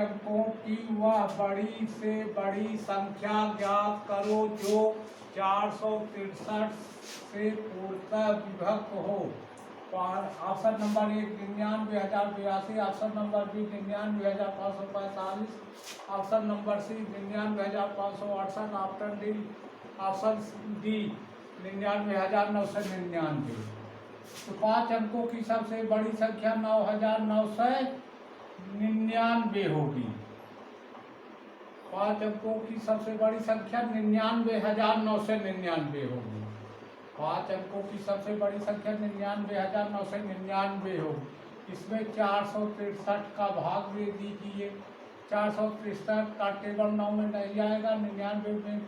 अंकों की वह बड़ी से बड़ी संख्या ज्ञात करो जो 463 से पूर्णतः विभक्त हो। Option number 1 99,082, option number B 99,545, option number C 99,568, option D 99,999। तो 5 अंकों की सबसे बड़ी संख्या 9,999 होगी। 5 अंकों की सबसे बड़ी संख्या 99,999 होगी। 5 अंकों की सबसे बड़ी संख्या 99,999 होगी। इसमें 463 का भाग दे दीजिए। 463 का टेबल 9 में नहीं जाएगा, 99 में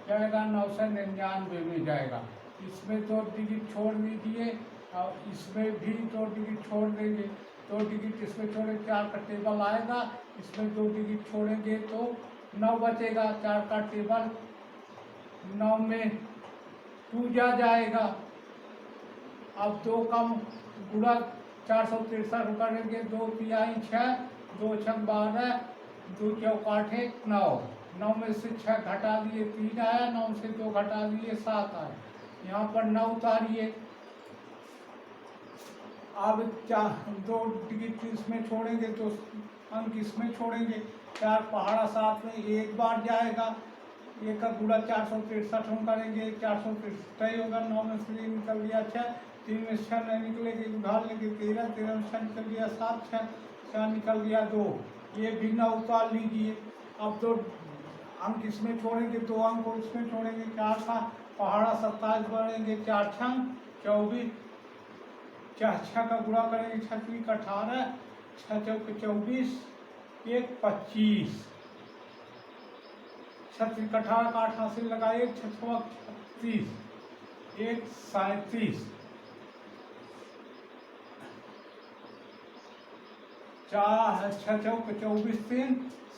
जाएगा, 999 में जाएगा। इसमें 2 डिजिट छोड़ दीजिए और इसमें भी 2 डिजिट छोड़ देंगे। 2 डिजिट इसमें छोड़े 4 का टेबल आएगा, इसमें 2 डिजिट छोड़ेंगे तो 9 बचेगा। 4 का टेबल 9 में 2 जाएगा। अब 2 कम गुणा 463 करेंगे, 2 तिहाई 6, 2 छक 12, 2 चौक 8 9। 9 में से 6 घटा दिए 3 आया, 9 से 2 घटा दिए 7 आया। यहाँ पर 9 उतारिए। अब 2 डिजिट इसमें छोड़ेंगे तो अंक इसमें छोड़ेंगे। 4 पहाड़ा 7 में एक बार जाएगा। 1 का गुणा 463 हम करेंगे, 463 होगा। 9 में से 3 निकल गया 6, 3 में 6 नहीं निकलेगी, उधार लेंगे 13, 13 में 6 निकल गया 7, 6 निकल गया 2। ये भी 9 उतार लीजिए। अब 2 अंक इसमें छोड़ेंगे, 2 अंक इसमें छोड़ेंगे। 4 का पहाड़ा 27 बढ़ेंगे, 4 6 24, 6 का गुणा करेंगे, 6 3 का 18, 6 चौक 24, 1 25, 6 का 18 का 88 लगाइए, 6 36, 1 37, 6 चौक 24, 3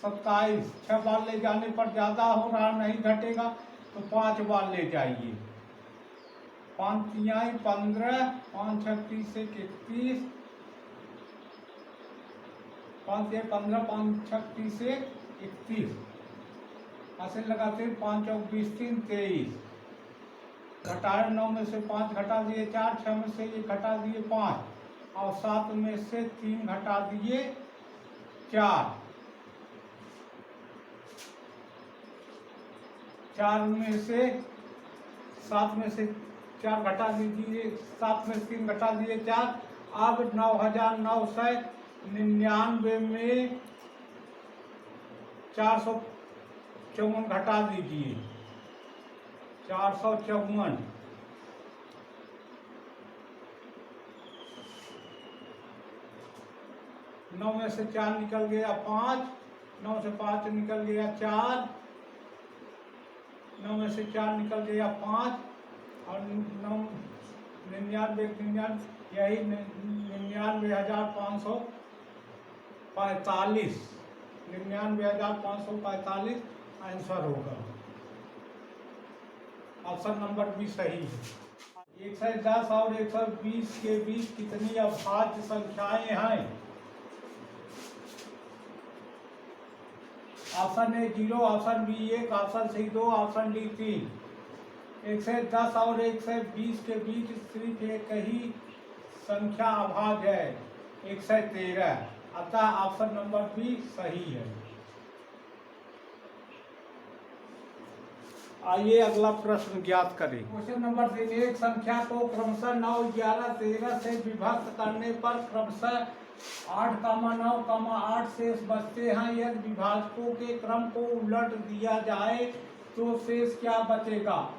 27। 6 बार ले जाने पर ज़्यादा हो रहा, नहीं घटेगा तो 5 बार ले जाइए। 5 तिहाई 15, 5 6 30 से 31, 5 से 15, 5 6 30 से 31। ऐसे लगाते 5 चौक 20, 3 23। घटाए 9 में से 5 घटा दिए 4, 6 में से 1 घटा दिए 5 और 7 में से 3 घटा दिए 4। 4 में से 7 में से 4 घटा दीजिए, 7 में 3 घटा दिए 4। अब 9,999 में 454 घटा दीजिए, 454। 9 में से 4 निकल गया 5, 9 से 5 निकल गया 4, 9 में से 4 निकल गया 5 और 9 99 यही 99,545, 99,545 आंसर होगा। ऑप्शन नंबर बी सही है। 110 और 120 के बीच कितनी अभाज्य संख्याएं हैं? Option A 0, option B 1, option C 2, option D 3। 110 और 120 के बीच सिर्फ एक ही संख्या अभाज्य है, 113। अतः ऑप्शन नंबर बी सही है। आइए अगला प्रश्न ज्ञात करें। क्वेश्चन नंबर 3, एक संख्या को क्रमशः 9, 11, 13 से विभक्त करने पर क्रमशः 8, 9, 8 शेष बचते हैं। यदि विभाजकों के क्रम को उलट दिया जाए तो शेष क्या बचेगा?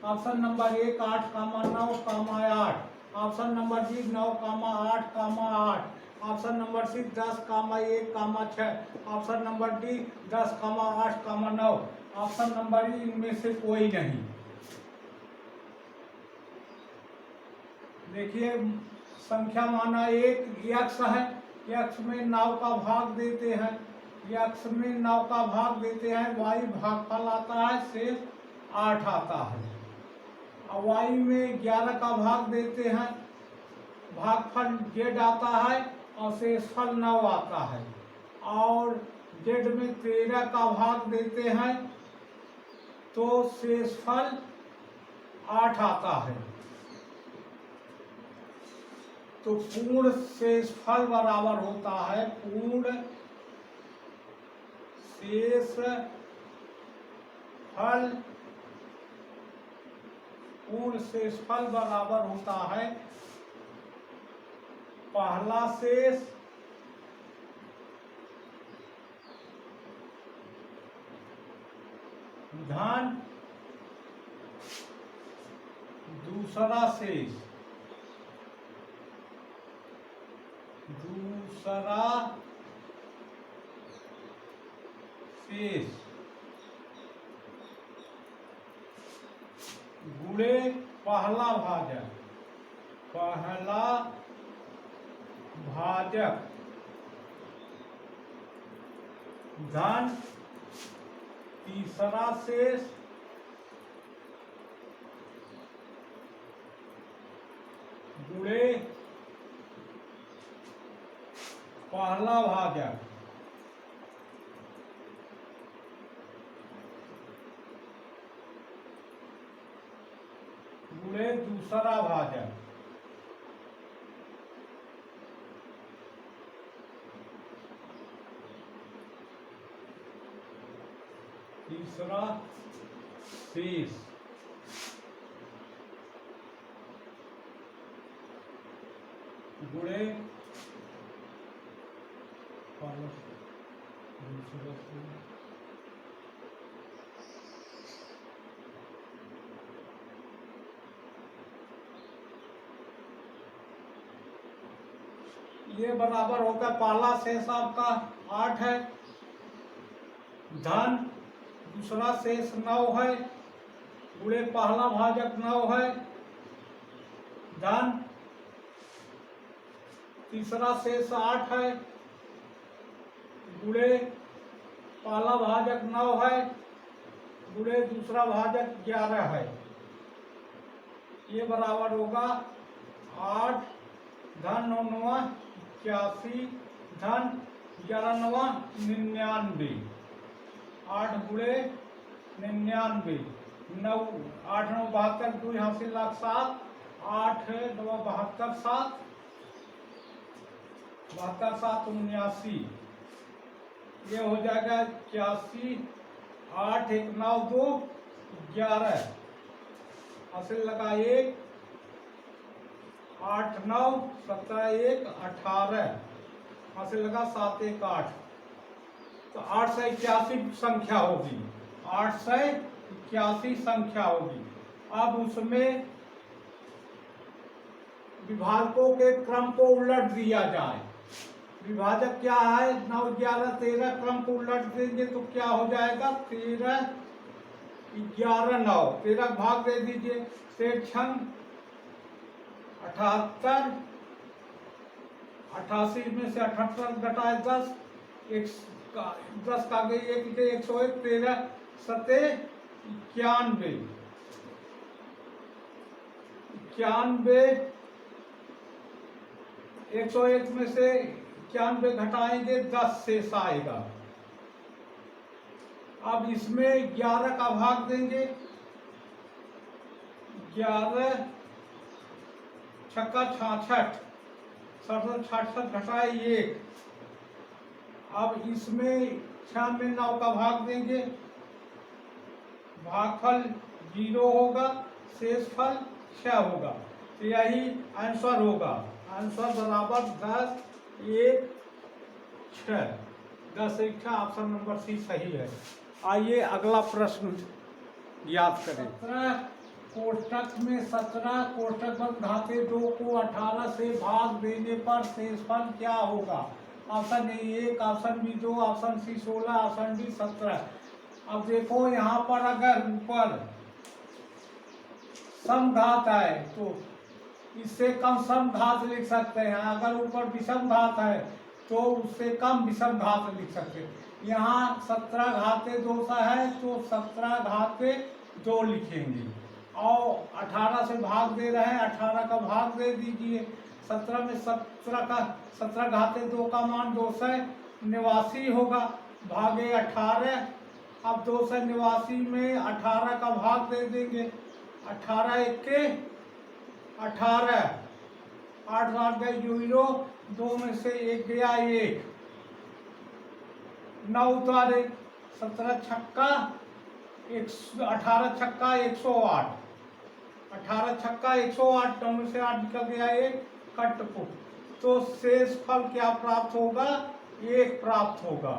Option number 1 8, 9, 8, option number B 9, 8, 8, option number C 10, 1, 6, option number D 10, 8, 9, option number E इनमें से कोई नहीं। देखिए संख्या माना एक यक्ष है, यक्ष में 9 का भाग देते हैं, यक्ष में 9 का भाग देते हैं, वाई भागफल आता है, शेष 8 आता है। और वाई में 11 का भाग देते हैं, भागफल जेड आता है और शेषफल 9 आता है। और जेड में 13 का भाग देते हैं तो शेषफल 8 आता है। तो पूर्ण शेषफल बराबर होता है, पूर्ण शेषफल बराबर होता है पहला शेष धन दूसरा शेष गुणे पहला भाजक धन तीसरा शेष गुणे पहला भाजक गुणे दूसरा भाजक। तीसरा शेष गुणे ये बराबर होगा, पहला शेष आपका 8 है, धन दूसरा शेष 9 है, गुणे पहला भाजक 9 है, धन तीसरा शेष 8 है, गुणे पहला भाजक 9 है, गुणे दूसरा भाजक 11 है। ये बराबर होगा 8 धन 9 81 धन 11 9 99। 8 गुणे 99, 9 8 9 72, 2 यहाँ से लाख 7, 8 9 72 7, 72 7 79। ये हो जाएगा 81, 8 1 9 2 11, हासिल लगा 1, 8 9 17 1 18, हासिल लगा 7 1 8। तो 881 संख्या होगी, 881 संख्या होगी। अब उसमें विभाजकों के क्रम को उलट दिया जाए। विभाजक क्या है, 9 11 13, क्रम को उलट देंगे तो क्या हो जाएगा, 13 11 9, 13 भाग दे दीजिए, 13 78, 88 में से 78 घटाए 10, 10 का गई 1 101, 13 7 91, 101 में से 91 घटाएंगे 10 शेष आएगा। अब इसमें 11 का भाग देंगे, 11 छक्का 66, 67 घटाए 1। अब इसमें 6 में 9 का भाग देंगे, भागफल 0 होगा, शेषफल 6 होगा। तो यही आंसर होगा, आंसर बराबर 10 1 6, 10 1 6, ऑप्शन नंबर सी सही है। आइए अगला प्रश्न याद करें। 17 कोष्टक में 17 कोष्टक बंद घाते 2 को 18 से भाग देने पर शेषफल क्या होगा। Option A 1, option B 2, option C 16, option D 17। अब देखो यहाँ पर अगर ऊपर समघात है तो इससे कम समघात लिख सकते हैं, अगर ऊपर विषम घात है तो उससे कम विषम घात लिख सकते हैं। यहाँ 17 घाते 2 सा है तो 17 घाते 2 लिखेंगे, और 18 से भाग दे रहे हैं, 18 का भाग दे दीजिए। 17 में 17 घाते 2 का मान 289 होगा, भागे 18। अब 289 में 18 का भाग दे देंगे। 18 1 18, 8 8 गए 0, 2 में से 1 गया 1, 9 उतारे, 17 छक्का 18 छक्का 108, 18 छक्का 108, 9 में से 8 निकल गया 1, कट को। तो शेष फल क्या प्राप्त होगा? 1 प्राप्त होगा।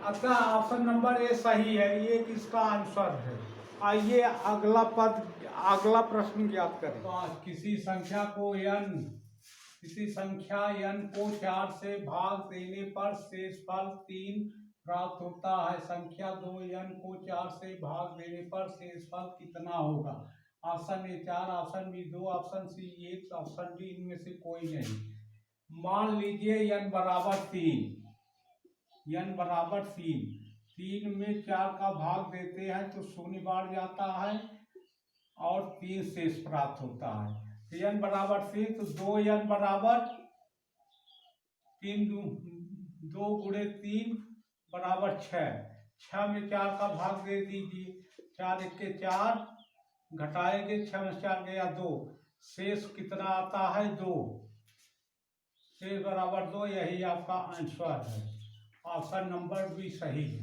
अतः ऑप्शन नंबर ए सही है, 1 इसका आंसर है। आइए अगला प्रश्न ज्ञात करें। किसी संख्या को 4 से भाग देने पर शेष फल 3 प्राप्त होता है। संख्या 2n को 4 से भाग देने पर शेष फल कितना होगा? Option A 4, option B 2, option C 1, option D इनमें से कोई नहीं। मान लीजिए n बराबर 3, n बराबर 3 में 4 का भाग देते हैं तो 0 बाढ़ जाता है और 3 शेष प्राप्त होता है। तो n बराबर 3, तो 2n बराबर 3, 2 गुणे 3 बराबर 6। 6 में 4 का भाग दे दीजिए। 4 1 के 4, घटाएंगे 6 में 4 गया 2, शेष कितना आता है? 2, शेष बराबर 2। यही आपका आंसर है। ऑप्शन नंबर बी सही है।